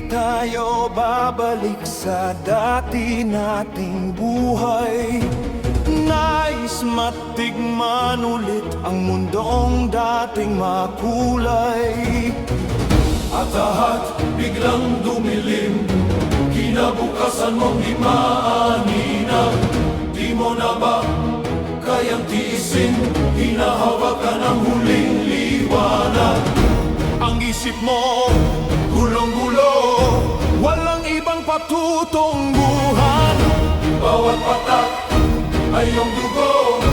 Tayo babalik sa dati nating buhay. Nais matigman ulit ang mundong dating makulay. At lahat biglang dumilim, kinabukasan mong di maaninag. Di mo na ba kayang tiisin, hinahawak ka ng huling liwanag. Ang isip mo gulong-gulo, walang ibang patutungguhan. Bawat patak ay iyong dugo,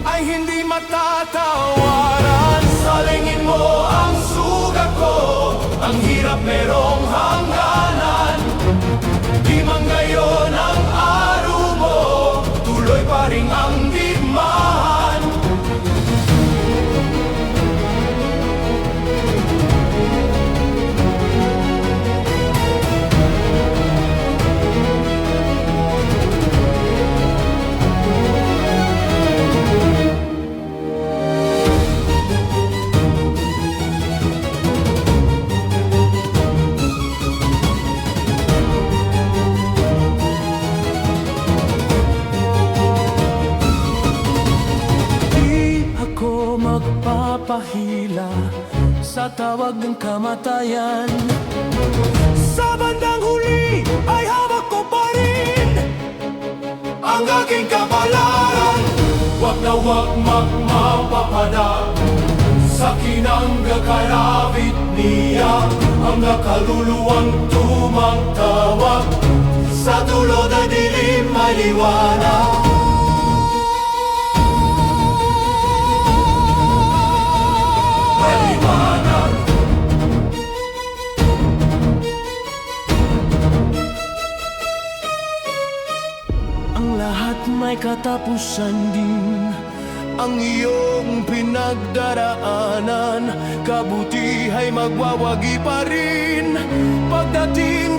ay hindi matatawaran. salingin mo ang sugat ko, ang hirap merong hangganan. Di man ngayon ang araw mo, tuloy pa rin ang digmaan. Magpapahila sa tawag ng kamatayan. Sa bandang huli ay hawak ko pa rin ang aking kapalaran. Wag na wag magmapapada sa kinanggakarabit niya, ang nakaluluwang tumagtawag. Sa dulo na dilim may liwanag. Ang lahat may katapusan din, ang iyong pinagdaraanan. Kabutihay magwawagi pa rin pagdating